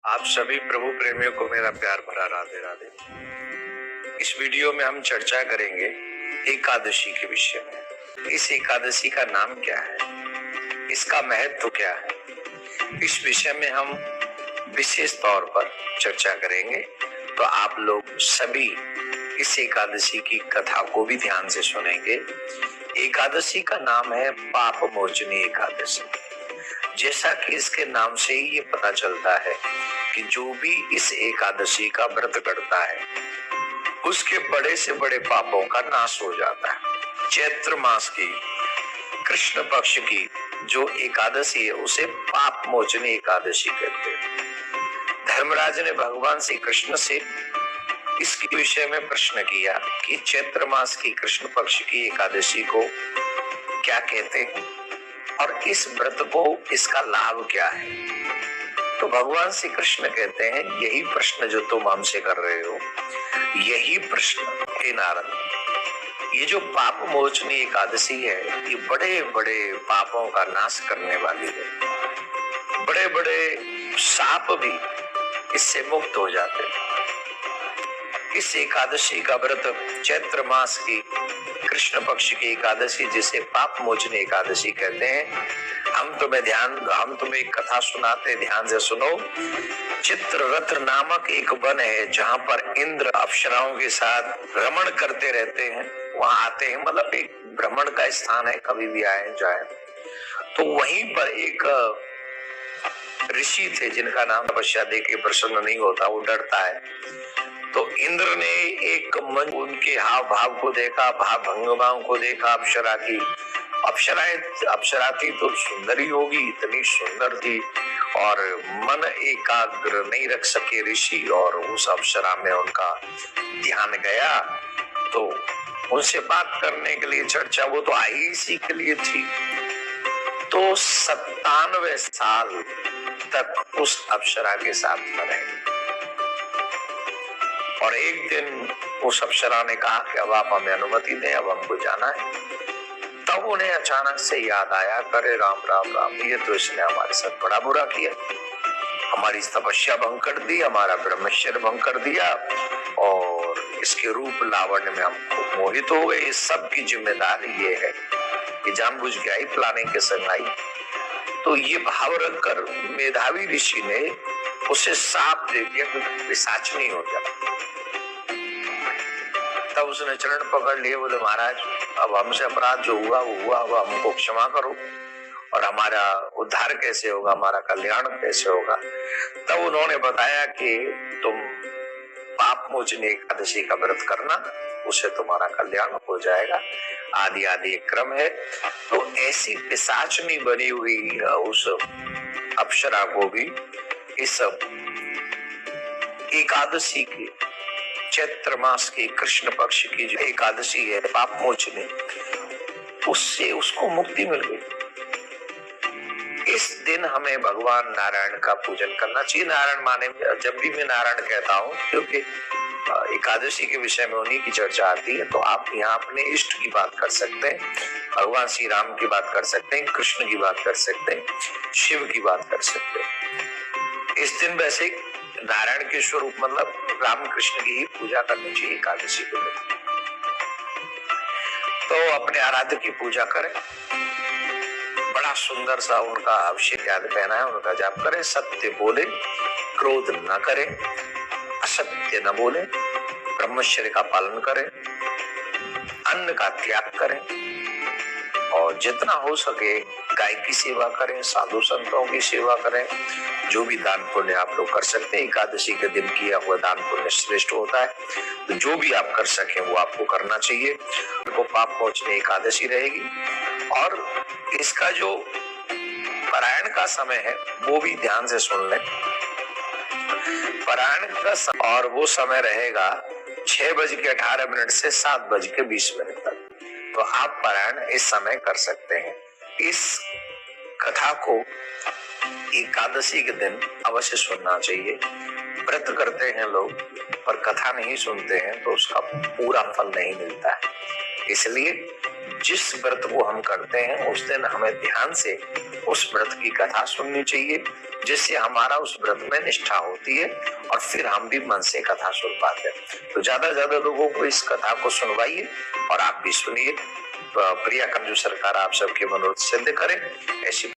आप सभी प्रभु प्रेमियों को मेरा प्यार भरा राधे राधे। इस वीडियो में हम चर्चा करेंगे एकादशी के विषय में। इस एकादशी का नाम क्या है, इसका महत्व क्या है, इस विषय में हम विशेष तौर पर चर्चा करेंगे। तो आप लोग सभी इस एकादशी की कथा को भी ध्यान से सुनेंगे। एकादशी का नाम है पाप मोचनी एकादशी। जैसा कि इसके नाम से ही ये पता चलता है कि जो भी इस एकादशी का व्रत करता है उसके बड़े से बड़े पापों का नाश हो जाता है। चैत्र मास की कृष्ण पक्ष की जो एकादशी है उसे पाप मोचनी एकादशी कहते हैं। धर्मराज ने भगवान श्री कृष्ण से इसके विषय में प्रश्न किया कि चैत्र मास की कृष्ण पक्ष की एकादशी को क्या कहते हैं और इस व्रत को इसका लाभ क्या है। तो भगवान श्री कृष्ण कहते हैं, यही प्रश्न जो तुम हमसे कर रहे हो, यही प्रश्न हे नारद, ये जो पाप मोचनी एकादशी है ये बड़े बड़े पापों का नाश करने वाली है। बड़े बड़े साप भी इससे मुक्त हो जाते हैं। इस एकादशी का व्रत चैत्र मास की कृष्ण पक्ष की एकादशी जिसे पाप मोचनी एकादशी कहते हैं, हम तुम्हें एक कथा सुनाते, ध्यान से सुनो। चित्ररथ नामक एक वन है जहाँ पर इंद्र अप्सराओं के साथ भ्रमण करते रहते हैं। वहां आते हैं, मतलब एक भ्रमण का स्थान है, कभी भी आए जाए। तो वहीं पर एक ऋषि थे जिनका नाम तपस्या देख के प्रसन्न नहीं होता, वो डरता है। तो इंद्र ने एक मन उनके हाव भाव को देखा, भाव भंगिमाओं को देखा। अप्सरा थी तो सुंदरी होगी, इतनी सुंदर थी, और मन एकाग्र नहीं रख सके ऋषि, और उस अप्सरा में उनका ध्यान गया। तो उनसे बात करने के लिए चर्चा, वो तो आई इसी के लिए थी। तो 97 साल तक उस अप्सरा के साथ में रहे। और एक दिन उस अप्सरा ने कहा कि अब आप हमें अनुमति दें, अब हमको जाना है। तब उन्हें अचानक से याद आया, करे राम राम राम, ये तो इसने हमारे साथ बड़ा बुरा किया, हमारी तपस्या भंग कर दी, हमारा ब्रह्मचर्य भंग कर दिया, और इसके रूप लावण्य में हम मोहित हो गए। इस सब की जिम्मेदारी ये है, ये जानबूझ के आई, प्लानिंग के संग आई। तो ये भाव रखकर मेधावी ऋषि ने उसे साप दे दिया कि पिशाचनी हो जाए। तब उसने चरण पकड़ लिए, बोले महाराज अब हमसे अपराध जो हुआ वो हुआ, अब हमको क्षमा करो, और हमारा उद्धार कैसे होगा, हमारा कल्याण कैसे होगा। तब उन्होंने बताया कि तुम पाप मोचनी एकादशी का व्रत करना, उससे तुम्हारा कल्याण हो जाएगा। आदि आदि एक क्रम है। तो ऐसी पिशाचनी बनी हुई उस अप्सरा को भी इस एकादशी की, चैत्र मास की कृष्ण पक्ष की जो एकादशी है पाप मोचनी, उससे उसको मुक्ति मिल गई। इस दिन हमें भगवान नारायण का पूजन करना चाहिए। नारायण माने, जब भी मैं नारायण कहता हूँ, क्योंकि एकादशी के विषय में उन्हीं की चर्चा आती है, तो आप यहाँ अपने इष्ट की बात कर सकते हैं, भगवान श्री राम की बात कर सकते हैं, कृष्ण की बात कर सकते हैं, शिव की बात कर सकते हैं। इस दिन वैसे नारायण के स्वरूप मतलब राम कृष्ण की ही पूजा करनी चाहिए एकादशी के दिन। तो अपने आराध्य की पूजा करें, बड़ा सुंदर सा उनका अभिषेक याद पहना है, उनका जाप करें, सत्य बोले, क्रोध न करें, असत्य न बोले, ब्रह्मचर्य का पालन करें, अन्न का त्याग करें, और जितना हो सके गाय की सेवा करें, साधु संतों की सेवा करें। जो भी दान पुण्य आप लोग कर सकते हैं, एकादशी के दिन किया हुआ दान पुण्य श्रेष्ठ होता है। तो जो भी आप कर सकें वो आपको करना चाहिए। आपको पाप मोचनी एकादशी रहेगी। और इसका जो पारायण का समय है वो भी ध्यान से सुन लें। पारायण का और वो समय रहेगा 6:18 से 7:20 तक। तो आप पारायण इस समय कर सकते हैं। इस कथा को एकादशी के दिन अवश्य सुनना चाहिए। व्रत करते हैं लोग पर कथा नहीं सुनते हैं तो उसका पूरा फल नहीं मिलता है। इसलिए जिस व्रत को हम करते हैं उस दिन हमें ध्यान से उस व्रत की कथा सुननी चाहिए, जिससे हमारा उस व्रत में निष्ठा होती है और फिर हम भी मन से कथा सुन पाते हैं। तो ज्यादा ज्यादा लोगों को इस कथा को सुनवाइए और आप भी सुनिए। प्रिया कंजू सरकार आप सबके मनोरथ सिद्ध करे। ऐसी